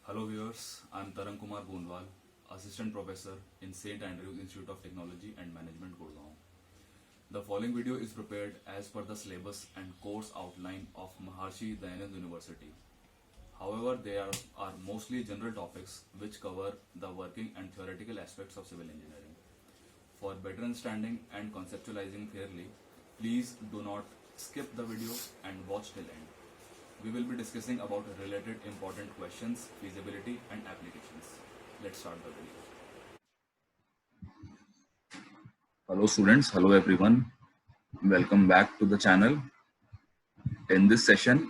Hello viewers, I am Tarang Kumar Bundwal, Assistant Professor in St. Andrews Institute of Technology and Management, Gurgaon. The following video is prepared as per the syllabus and course outline of Maharshi Dayanand University. However, are mostly general topics which cover the working and theoretical aspects of civil engineering. For better understanding and conceptualizing clearly, please do not skip the video and watch till end. We will be discussing about related important questions, feasibility and applications. Let's start the video. Hello students, hello everyone. Welcome back to the channel. In this session,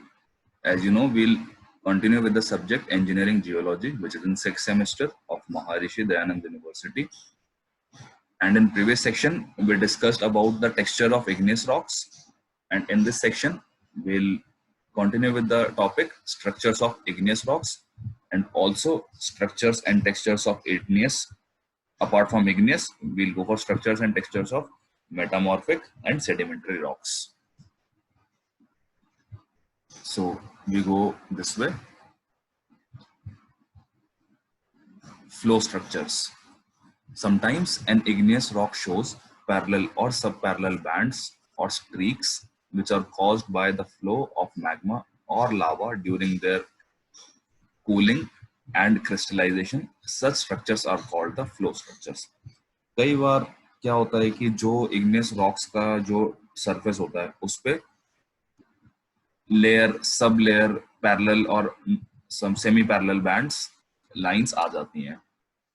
as you know, we'll continue with the subject Engineering Geology, which is in 6th semester of Maharishi Dayanand University. And in previous section, we discussed about the texture of igneous rocks. And in this section, we'll continue with the topic structures of igneous rocks and also structures and textures of igneous. Apart from igneous, we'll go for structures and textures of metamorphic and sedimentary rocks. So we go this way. Flow structures. Sometimes an igneous rock shows parallel or subparallel bands or streaks which are caused by the flow of magma or lava during their cooling and crystallization. Such structures are called the flow structures. कई बार क्या होता है कि जो igneous rocks का जो surface होता है उस पे लेयर सब लेयर पैरेलल और सम सेमी पैरेलल बैंड्स लाइंस आ जाती हैं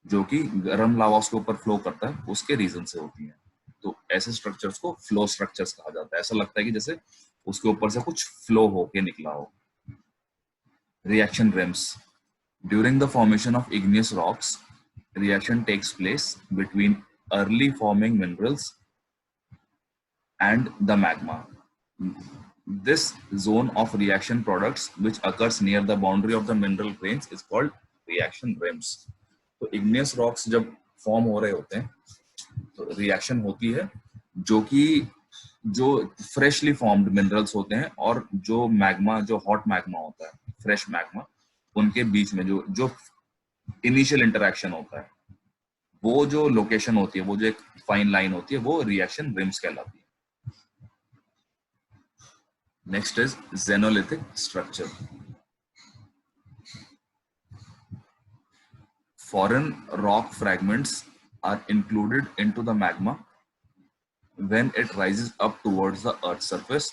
जो कि गर्म लावा उसके ऊपर फ्लो करता है उसके रीजन से होती हैं. तो ऐसे स्ट्रक्चर्स को फ्लो स्ट्रक्चर्स कहा जाता है. ऐसा लगता है कि जैसे उसके ऊपर से कुछ फ्लो होके निकला हो. Reaction RIMS. During the formation of igneous rocks, reaction takes place between early forming minerals and the magma. This zone of reaction products which occurs near the boundary of the mineral grains is called reaction rims. तो igneous rocks जब form हो रहे होते हैं तो reaction होती है जो कि जो फ्रेशली फॉर्म्ड मिनरल्स होते हैं और जो मैग्मा जो हॉट मैग्मा होता है फ्रेश मैग्मा उनके बीच में जो इनिशियल इंटरेक्शन होता है वो जो लोकेशन होती है वो जो एक फाइन लाइन होती है वो रिएक्शन रिम्स कहलाती है. Next is xenolithic structure. Foreign rock fragments are included into the magma when it rises up towards the earth's surface.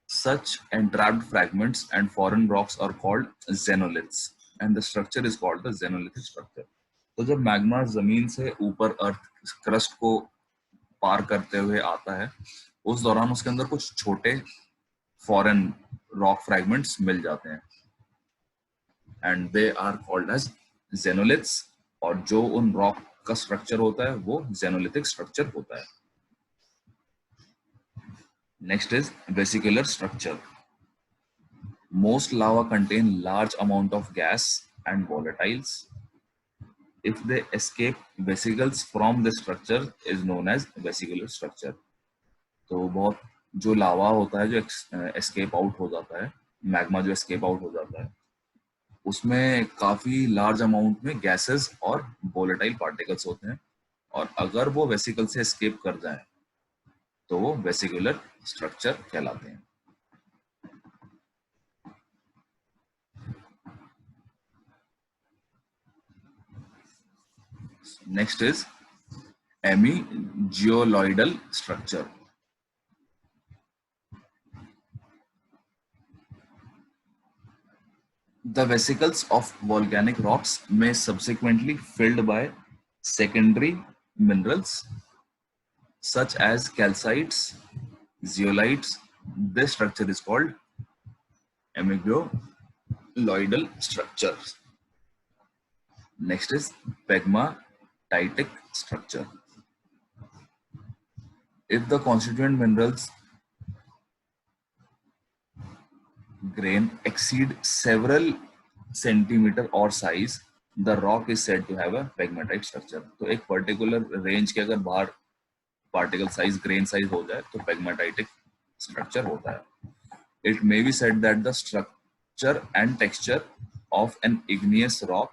Such entrapped fragments and foreign rocks are called xenoliths and the structure is called the xenolithic structure. तो जब magma जमीन से ऊपर earth crust को पार करते हुए आता है उस दौरान उसके अंदर कुछ छोटे फॉरेन रॉक फ्रैगमेंट्स मिल जाते हैं and they are called as xenoliths. और जो उन रॉक का स्ट्रक्चर होता है वो xenolithic स्ट्रक्चर होता है. Next is vesicular structure. Most lava contain large amount of gas and volatiles. If they escape vesicles from the structure is known as vesicular structure. तो बहुत जो लावा होता है जो एस्केप आउट हो जाता है मैग्मा जो एस्केप आउट हो जाता है उसमें काफी लार्ज अमाउंट में गैसेस और वोलेटाइल पार्टिकल्स होते हैं और अगर वो वेसिकल से एस्केप कर जाएं तो वो वेसिकुलर स्ट्रक्चर कहलाते हैं. Next is amygdaloidal structure. The vesicles of volcanic rocks may subsequently filled by secondary minerals such as calcites, zeolites. This structure is called hemegioloidal structure. Next is pegmatitic structure. If the constituent minerals grain exceed several centimeter or size, the rock is said to have a pegmatite structure. तो एक particular range के अगर बाहर particle size grain size हो जाए तो पेगमेटाइटिक structure होता है. It may be said that the structure and texture of an igneous rock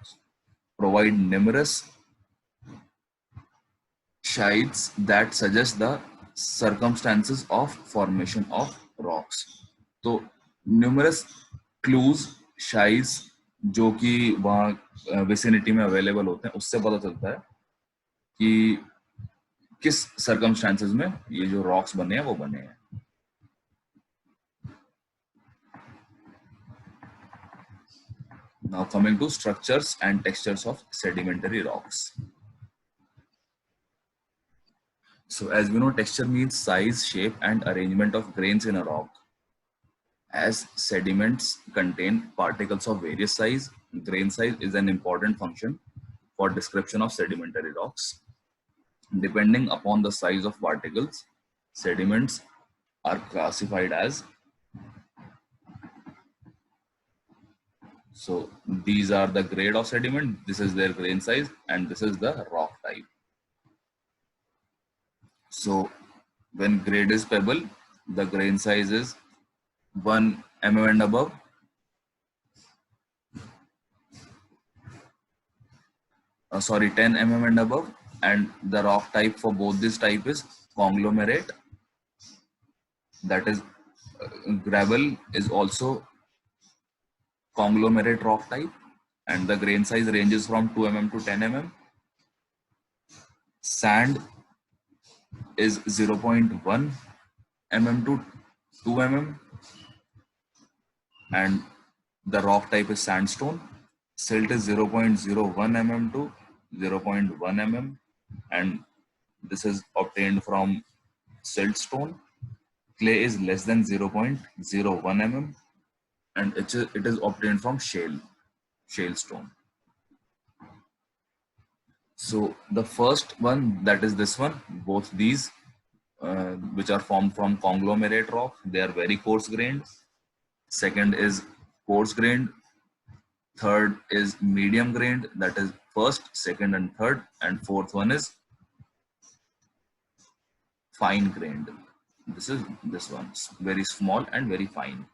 provide numerous shades that suggest the circumstances of formation of rocks. तो numerous clues, shades जो कि वहाँ vicinity में अवेलेबल होते हैं, उससे पता चलता है कि किस सर्कमस्टांसेस में ये जो रॉक्स बने हैं वो बने हैं. Now coming to structures and textures of sedimentary rocks. So as we know, texture means size, shape and arrangement of grains in a rock. As sediments contain particles of various size, grain size is an important function for description of sedimentary rocks. Depending upon the size of particles, sediments are classified as. So these are the grade of sediment, this is their grain size, and this is the rock type. So when grade is pebble, the grain size is 1 mm and above. Sorry, 10 mm and above, and the rock type for both this type is conglomerate. That is, gravel is also conglomerate rock type, and the grain size ranges from 2 mm to 10 mm. Sand is 0.1 mm to 2 mm, and the rock type is sandstone. Silt is 0.01 mm to 0.1 mm, and this is obtained from siltstone. Clay is less than 0.01 mm, and it is obtained from shale stone. So the first one, that is this one, both these which are formed from conglomerate rock, they are very coarse grained. Second is coarse grained. Third is medium grained, that is first, second and third, and fourth one is fine grained. This is this one, very small and very fine.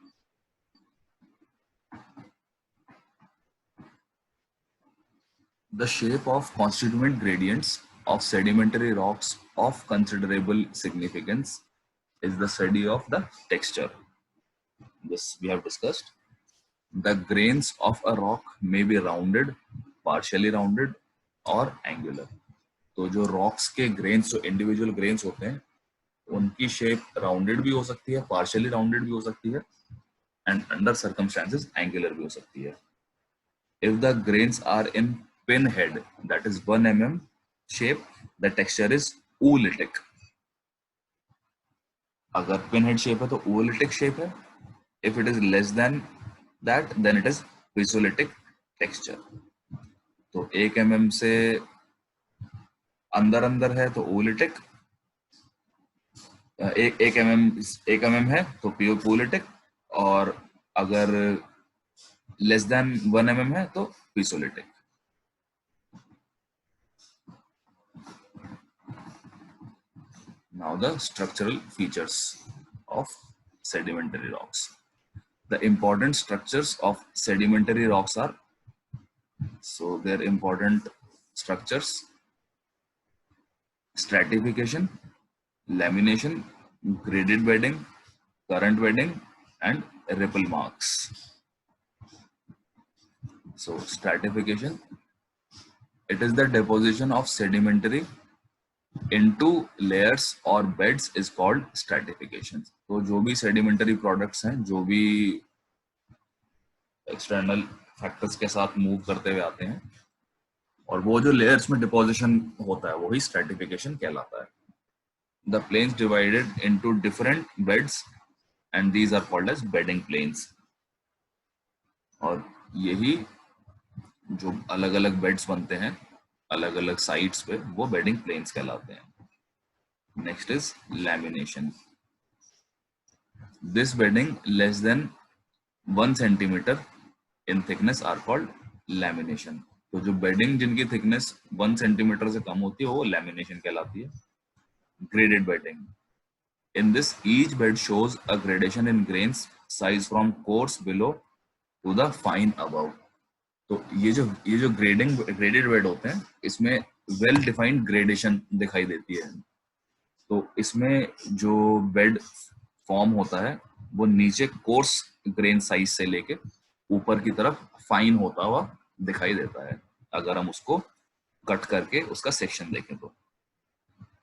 The shape of constituent gradients of sedimentary rocks of considerable significance is the study of the texture. This we have discussed. The grains of a rock may be rounded, partially rounded or angular. तो जो rocks के grains, जो individual grains होते हैं, उनकी shape rounded भी हो सकती है, partially rounded भी हो सकती है, and under circumstances angular भी हो सकती है. If the grains are in pinhead, that is 1 mm shape, the texture is oolitic. अगर pinhead shape है तो oolitic shape है. If it is less than that, then it is pisolytic texture. तो 1 mm से अंदर है तो oolitic, 1 mm है तो pisolytic, और अगर less than 1 mm है तो pisolytic. Now the structural features of sedimentary rocks. The important structures of sedimentary rocks are, so their important structures: stratification, lamination, graded bedding, current bedding, and ripple marks. So stratification, it is the deposition of sedimentary into layers or beds is called stratification. तो जो भी sedimentary products हैं, जो भी external factors के साथ move करते हुए आते हैं, और वो जो layers में deposition होता है, वही stratification कहलाता है. The plains divided into different beds, and these are called as bedding plains. और यही जो अलग-अलग beds बनते हैं अलग-अलग sites पे, वो bedding plains कहलाते हैं. Next is lamination. This bedding less than 1 centimeter in thickness are called lamination. तो जो bedding जिनकी thickness 1 centimeter से कम होती है वो lamination कहलाती है. Graded bedding. In this, each bed shows a gradation in grains size from coarse below to the fine above. तो ये जो ग्रेडेड बेड होते हैं, इसमें वेल डिफाइंड ग्रेडेशन दिखाई देती है। तो इसमें जो बेड फॉर्म होता है वो नीचे कोर्स ग्रेन साइज से लेके ऊपर की तरफ फाइन होता हुआ दिखाई देता है, अगर हम उसको कट करके उसका सेक्शन देखें तो।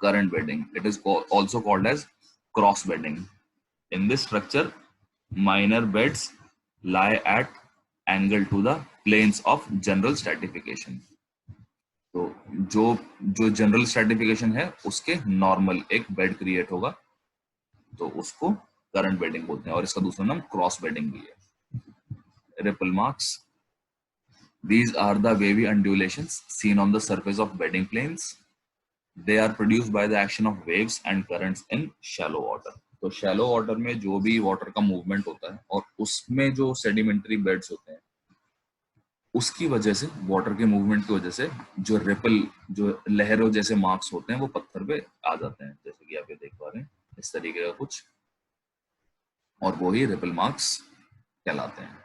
Current bedding, it is also called as cross bedding. In this structure minor beds lie at angle to the planes of general stratification। तो जो जो जनरल स्ट्रेटिफिकेशन है उसके नॉर्मल एक बेड क्रिएट होगा, तो उसको करंट बेडिंग बोलते हैं, और इसका दूसरा नाम क्रॉस बेडिंग भी है। Ripple marks, these are the wavy undulations seen on the surface of bedding planes. They are produced by the action of waves and currents in shallow water। तो shallow water में जो भी water का movement होता है और उसमें जो सेडिमेंट्री बेड्स होते हैं, उसकी वजह से, वाटर के मूवमेंट की वजह से जो रिपल, जो लहरों जैसे मार्क्स होते हैं वो पत्थर पे आ जाते हैं, जैसे कि आप ये देख पा रहे हैं इस तरीके का कुछ, और वो ही रिपल मार्क्स कहलाते हैं।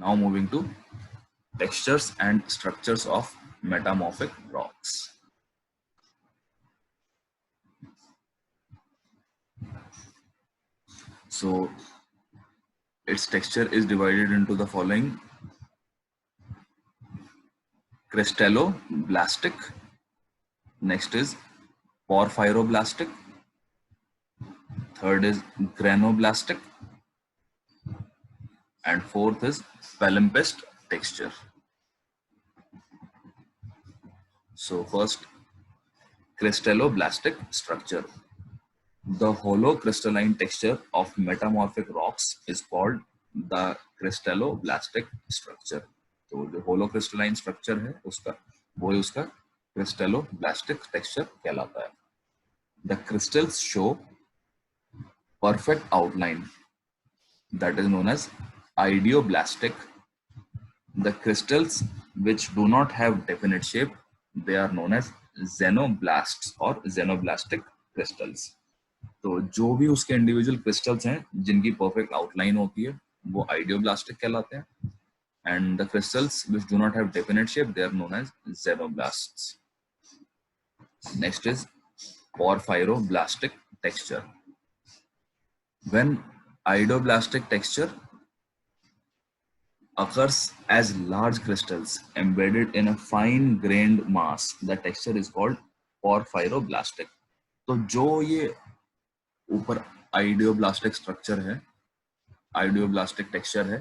Now moving to textures and structures of metamorphic rocks। So its texture is divided into the following: crystalloblastic, next is porphyroblastic, third is granoblastic, and fourth is palimpsest texture। So first, crystalloblastic structure. The hollow crystalline texture of metamorphic rocks is called the crystalloblastic structure। तो जो hollow crystalline structure है उसका, वो ही उसका crystalloblastic texture कहलाता है। The crystals show perfect outline, that is known as ideoblastic। The crystals which do not have definite shape, they are known as xenoblasts or xenoblastic crystals। तो जो भी उसके इंडिविजुअल क्रिस्टल्स हैं जिनकी परफेक्ट आउटलाइन होती है वो आइडियोब्लास्टिक कहलाते हैं, and the crystals which do not have definite shape, they are known as xenoblasts। Next is porphyroblastic texture। When ideoblastic texture occurs as large crystals embedded in a fine grained mass, the texture is called porphyroblastic। तो जो ये ऊपर आइडियोब्लास्टिक structure है, आइडियोब्लास्टिक texture है,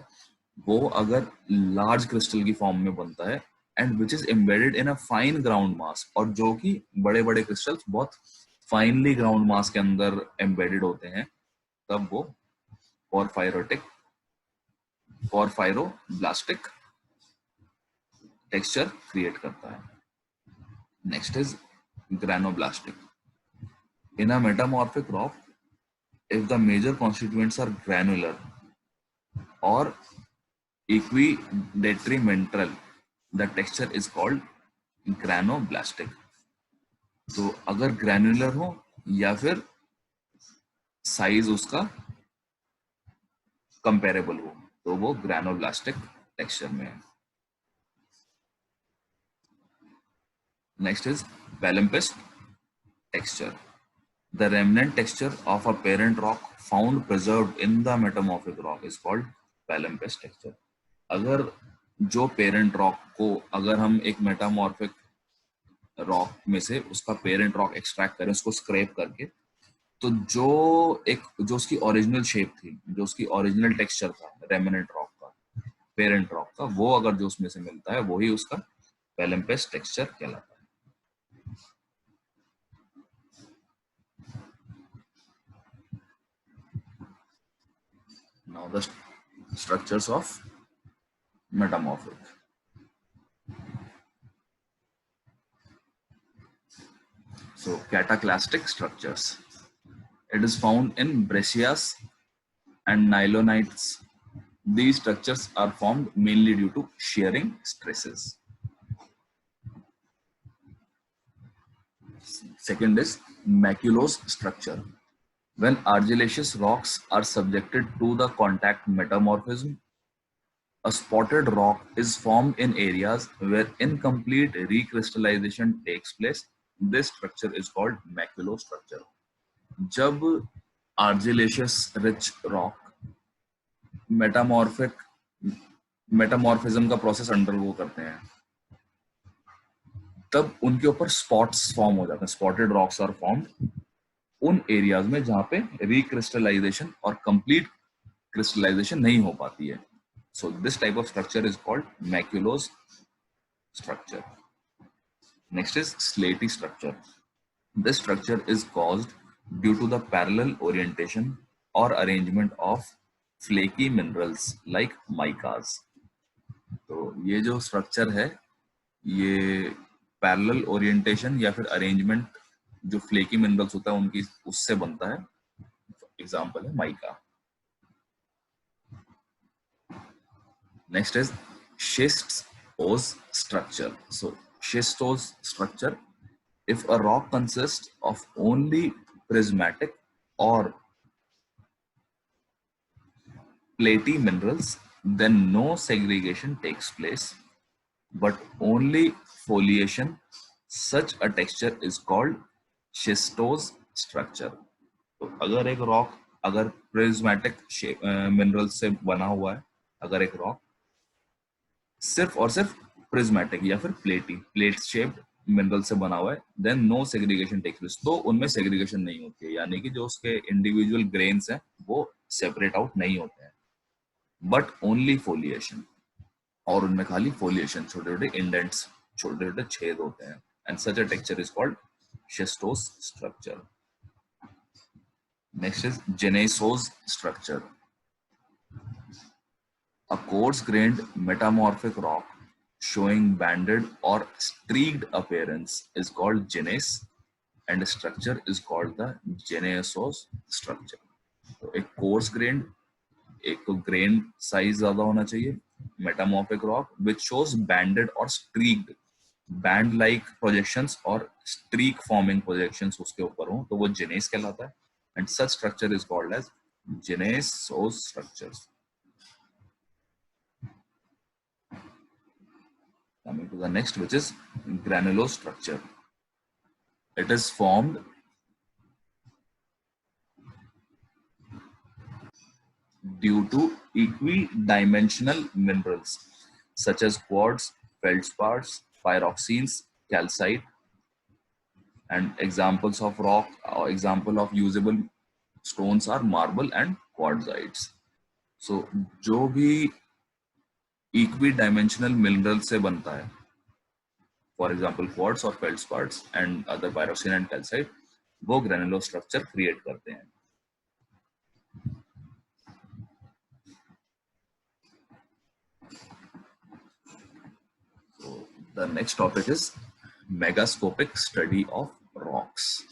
वो अगर large crystal की form में बनता है and which is embedded in a fine ground mass, और जो कि बड़े बड़े क्रिस्टल्स बहुत फाइनली ग्राउंड मास के अंदर एम्बेडेड होते हैं, तब वो porphyroblastic टेक्सचर क्रिएट करता है। Next is granoblastic। In a metamorphic rock, if the major constituents are granular or equidetrimental, the texture is called granoblastic। तो अगर ग्रैनुलर हो या फिर साइज उसका कंपेरेबल हो तो वो ग्रैनोब्लास्टिक टेक्सचर में है। Next is palimpsest texture। The remnant texture of a parent rock found preserved in the metamorphic rock is called palimpsest texture। अगर जो पेरेंट रॉक को, अगर हम एक मेटामॉर्फिक रॉक में से उसका पेरेंट रॉक एक्सट्रैक्ट करें, उसको स्क्रैप करके, तो जो उसकी ओरिजिनल शेप थी, जो उसकी ओरिजिनल टेक्सचर था रेमिनेंट रॉक का, पेरेंट रॉक का, वो अगर जो उसमें से मिलता है वही उसका palimpsest टेक्सचर कहलाता है। Now the structures of metamorphic। So cataclastic structures, it is found in breccias and nylonites। These structures are formed mainly due to shearing stresses। Second is maculose structure। When argillaceous rocks are subjected to the contact metamorphism, a spotted rock is formed in areas where incomplete recrystallization takes place. This structure is called maculostructure. जब argillaceous rich rock metamorphism का process undergo करते हैं, तब उनके ऊपर spots form हो जाते हैं. स्पॉटेड रॉक्स आर फॉर्म्ड उन एरियाज में जहां पे रिक्रिस्टलाइजेशन और कंप्लीट क्रिस्टलाइजेशन नहीं हो पाती है. So this type of structure is called maculose structure. Next is slaty structure. This structure is caused due to the parallel orientation or arrangement of flaky minerals like micas. तो ये जो structure है ये parallel orientation या फिर arrangement जो flaky minerals होता है उनकी उससे बनता है. एग्जांपल है mica. Next is schistose structure. So schistose structure, if a rock consists of only prismatic or platy minerals, then no segregation takes place, but only foliation. Such a texture is called schistose structure. तो अगर एक rock अगर prismatic mineral से बना हुआ है, अगर एक रॉक सिर्फ और सिर्फ प्रिज्मेटिक या फिर प्लेट शेप्ड मिनरल से बना हुआ है, then no segregation takes place. तो उनमें सेग्रीगेशन नहीं होती है, यानी कि जो उसके इंडिविजुअल ग्रेन्स हैं वो सेपरेट आउट नहीं होते हैं, बट ओनली फोलिएशन. और उनमें खाली फोलिएशन, छोटे छोटे इंडेंट्स, छोटे छोटे छेद होते हैं. And such a texture is called schistose structure. Next is gneissose structure. A coarse-grained metamorphic rock showing banded or streaked appearance is called gneiss, and the structure is called the gneissos structure. तो एक coarse-grained, एक तो grain size ज्यादा होना चाहिए, metamorphic rock which shows banded or streaked, band-like projections और streak-forming projections उसके ऊपर हो, तो वो gneiss कहलाता है. And such structure is called as gneissos structures. Coming to the next, which is granulose structure. It is formed due to equidimensional minerals such as quartz, feldspars, pyroxenes, calcite, and examples of rock or example of usable stones are marble and quartzites. So जो भी equidimensional mineral से बनता है, for example quartz or feldspars and other pyroxene and calcite, वो granulose structure create करते हैं. So the next topic is megascopic study of rocks.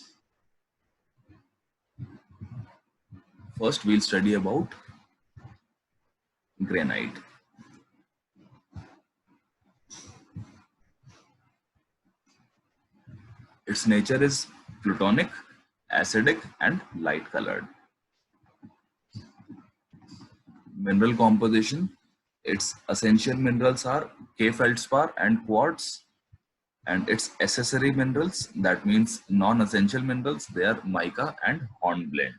First we'll study about granite. Its nature is plutonic, acidic, and light colored. Mineral composition, its essential minerals are K feldspar and quartz, and its accessory minerals, that means non-essential minerals, they are mica and hornblende.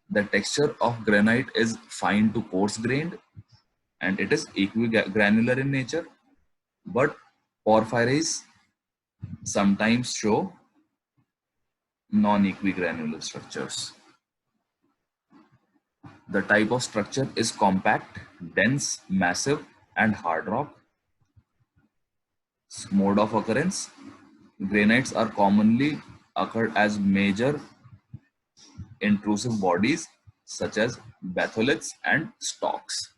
The texture of granite is fine to coarse grained, and it is equigranular in nature, but porphyries sometimes show non-equigranular structures. The type of structure is compact, dense, massive, and hard rock. Mode of occurrence, granites are commonly occurred as major intrusive bodies such as batholiths and stalks.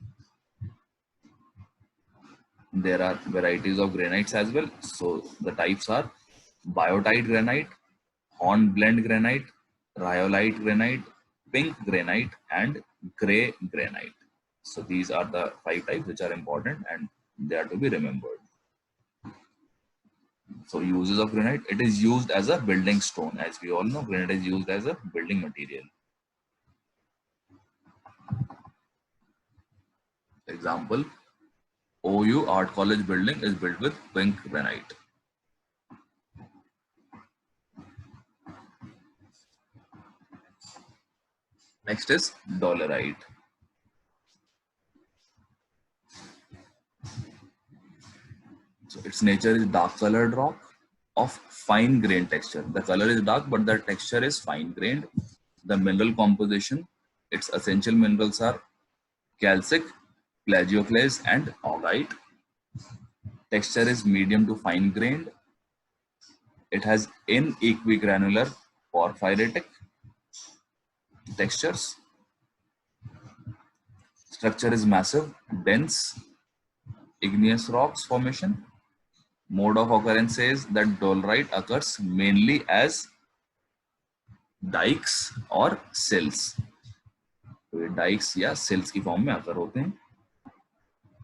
There are varieties of granites as well. So the types are biotite granite, hornblende granite, rhyolite granite, pink granite, and gray granite. So these are the 5 types which are important and they are to be remembered. So uses of granite, it is used as a building stone. As we all know, granite is used as a building material. Example, OU Art College building is built with pink granite. Next is dolerite. So its nature is dark colored rock of fine grained texture. The color is dark, but the texture is fine grained. The mineral composition, its essential minerals are calcic, plagioclase, and augite. Texture is medium to fine grained. It has inequigranular porphyritic textures. Structure is massive, dense, igneous rocks formation. Mode of occurrence says that dolerite occurs mainly as dikes or sills. तो ये dikes या sills की form में occur होते हैं.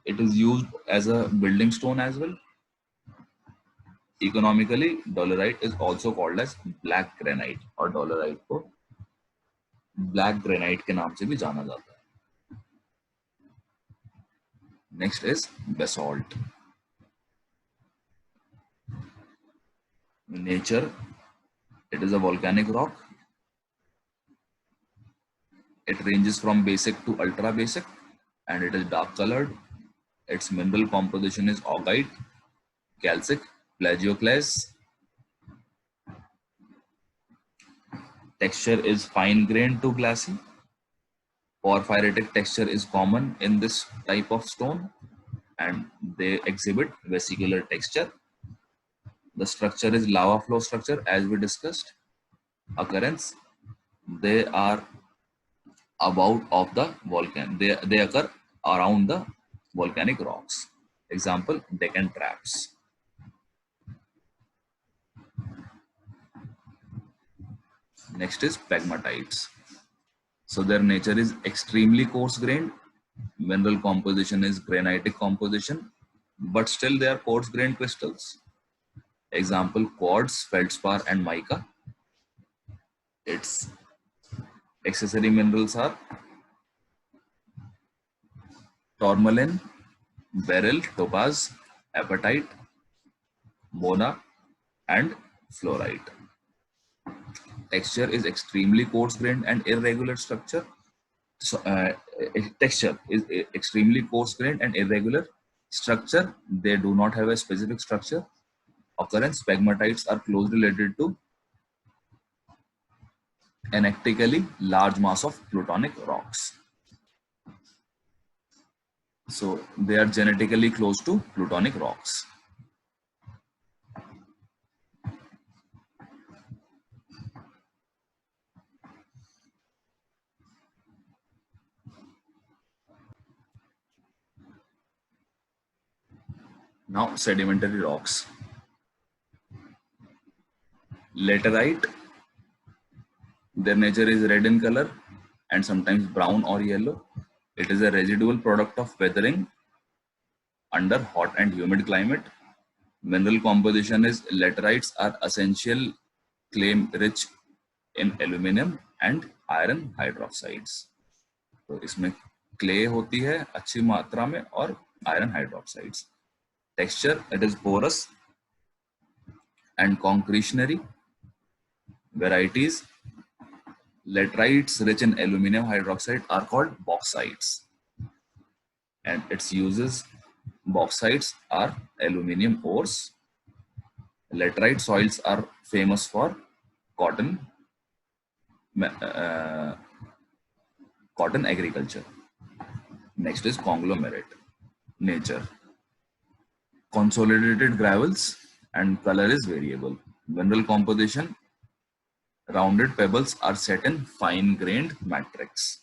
It is used as a building stone as well. Economically, dolerite is also called as black granite और dolerite को black granite के नाम से भी जाना जाता है. Next is basalt. Nature, it is a volcanic rock. It ranges from basic to ultra basic and it is dark colored. Its mineral composition is augite, calcic, plagioclase. Texture is fine grained to glassy. Porphyritic texture is common in this type of stone and they exhibit vesicular texture. The structure is lava flow structure as we discussed. Occurrence, they are about of the volcano. They occur around the volcanic rocks. Example, Deccan traps. Next is pegmatites. So their nature is extremely coarse grained. Mineral composition is granitic composition, but still they are coarse grained crystals. Example, quartz, feldspar, and mica. Its accessory minerals are tourmaline, beryl, topaz, apatite, mona, and fluorite. Texture is extremely coarse grained and irregular structure. So, texture is extremely coarse grained and irregular. Structure, they do not have a specific structure. Occurrence, pegmatites are closely related to anictically large mass of plutonic rocks. So they are genetically close to plutonic rocks. Now sedimentary rocks. Laterite, their nature is red in color and sometimes brown or yellow. It is a residual product of weathering under hot and humid climate. Mineral composition is laterites are essential clay rich in aluminum and iron hydroxides. तो इसमें clay होती है अच्छी मात्रा में और iron hydroxides. Texture, it is porous and concretionary. Varieties, laterites rich in aluminum hydroxide are called bauxites, and its uses, bauxites are aluminum ores. Laterite soils are famous for cotton agriculture. Next is conglomerate. Nature, consolidated gravels and color is variable. Mineral composition, rounded pebbles are set in fine grained matrix.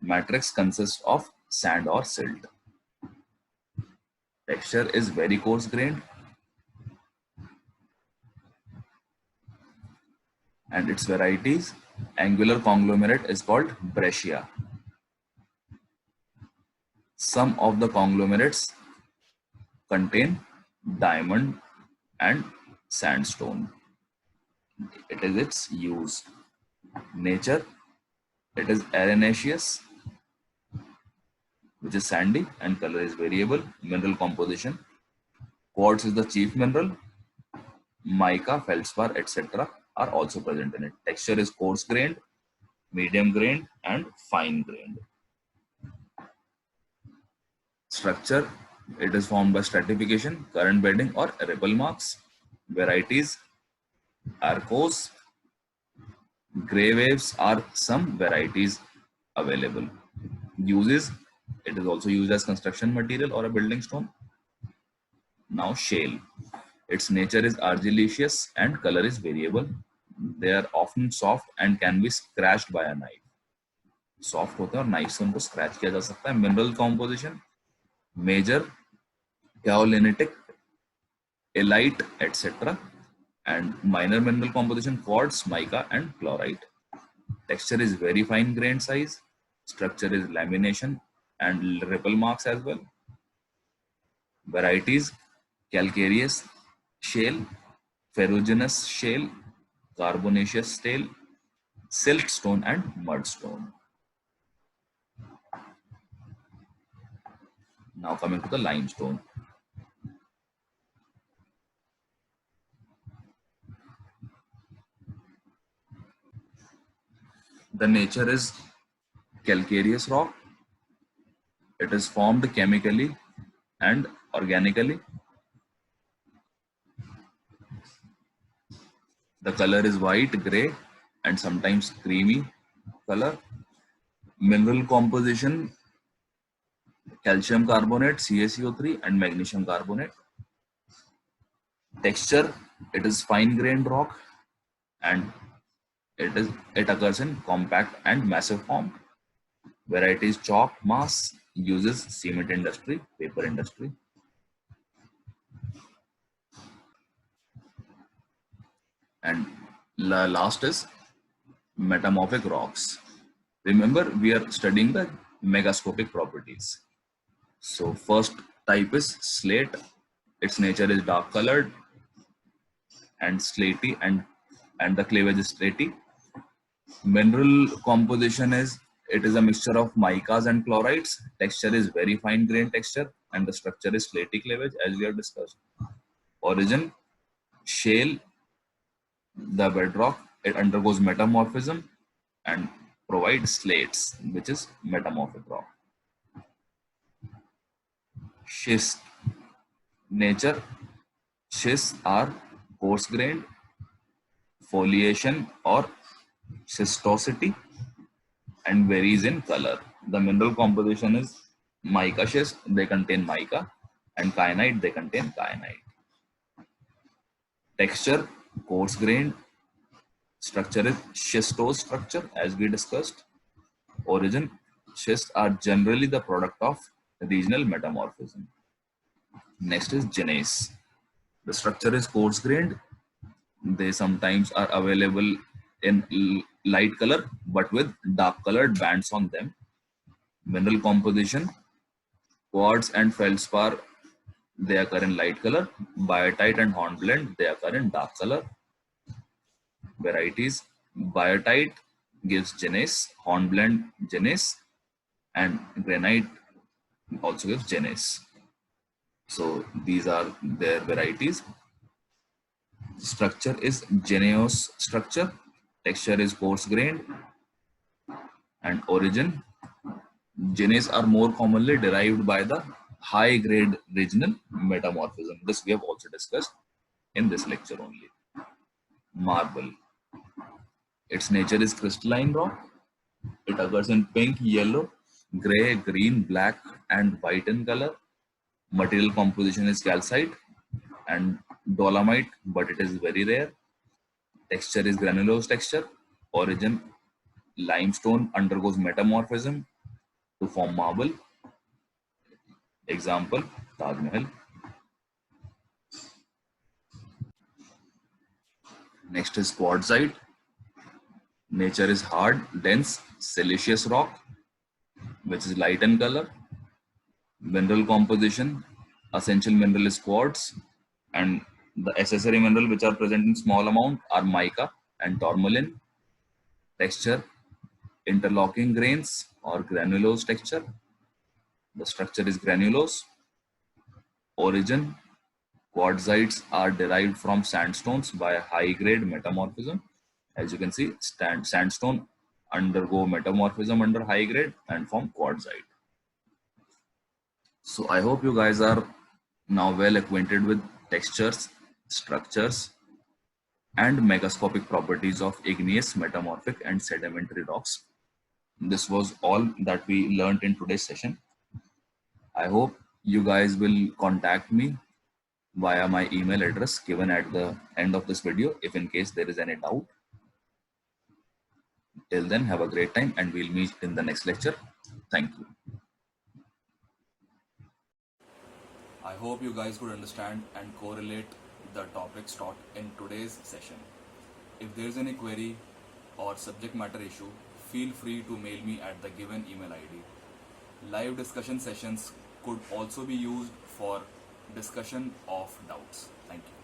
Matrix consists of sand or silt. Texture is very coarse grained and its varieties, angular conglomerate is called breccia. Some of the conglomerates contain diamond and sandstone. It is its use. Nature, it is arenaceous, which is sandy and color is variable. Mineral composition, quartz is the chief mineral. Mica, feldspar, etc. are also present in it. Texture is coarse grained, medium grained, and fine grained. Structure, it is formed by stratification, current bedding, or ripple marks. Varieties, arkose, gray waves are some varieties available. Uses, it is also used as construction material or a building stone. Now shale, its nature is argillaceous and color is variable. They are often soft and can be scratched by a knife. Soft होते हैं और knife से उनको scratch किया जा सकता है. Mineral composition, major, kaolinitic, elite, etc. And minor mineral composition, quartz, mica, and chlorite. Texture is very fine grained size. Structure is lamination and ripple marks as well. Varieties, calcareous shale, ferruginous shale, carbonaceous shale, siltstone, and mudstone. Now coming to the limestone. The nature is calcareous rock. It is formed chemically and organically. The color is white, gray, and sometimes creamy color. Mineral composition, calcium carbonate, CaCO3, and magnesium carbonate. Texture, it is fine-grained rock, and it occurs in compact and massive form. Varieties, chalk, mass, uses cement industry, paper industry. And last is metamorphic rocks. Remember, we are studying the megascopic properties. So first type is slate. Its nature is dark colored and slaty, and the cleavage is slaty. Mineral composition is, it is a mixture of micas and chlorites. Texture is very fine grained texture, and the structure is slaty cleavage, as we have discussed. Origin, shale, the bedrock, it undergoes metamorphism and provides slates, which is metamorphic rock. Schist, nature, schists are coarse grained, foliation or schistosity, and varies in color. The mineral composition is mica schist, they contain mica, and kyanite, they contain kyanite. Texture, coarse grained. Structure is schistose structure, as we discussed. Origin, schists are generally the product of regional metamorphism. Next is gneiss. The structure is coarse grained. They sometimes are available in light color but with dark colored bands on them. Mineral composition, quartz and feldspar, they occur in light color. Biotite and hornblende, they occur in dark color. Varieties, biotite gives gneiss, hornblende gneiss, and granite also gives gneiss. So these are their varieties. Structure is gneiss structure. Texture is coarse grained. And origin, gneiss are more commonly derived by the high grade regional metamorphism. This we have also discussed in this lecture only. Marble, its nature is crystalline rock. It occurs in pink, yellow, gray, green, black, and white in color. Material composition is calcite and dolomite, but it is very rare. Texture is granulose texture. Origin, limestone undergoes metamorphism to form marble. Example, Taj Mahal. Next is quartzite. Nature is hard, dense, siliceous rock, which is light in color. Mineral composition, essential mineral is quartz, and The accessory mineral which are present in small amount are mica and tourmaline. Texture, interlocking grains or granulose texture. The structure is granulose. Origin, quartzites are derived from sandstones by a high-grade metamorphism. As you can see, sandstone undergo metamorphism under high grade and form quartzite. So I hope you guys are now well acquainted with textures, structures, and megascopic properties of igneous, metamorphic, and sedimentary rocks. This was all that we learned in today's session. I hope you guys will contact me via my email address given at the end of this video if in case there is any doubt. Till then, have a great time and we'll meet in the next lecture. Thank you. I hope you guys could understand and correlate the topics taught in today's session. If there is any query or subject matter issue, feel free to mail me at the given email ID. Live discussion sessions could also be used for discussion of doubts. Thank you.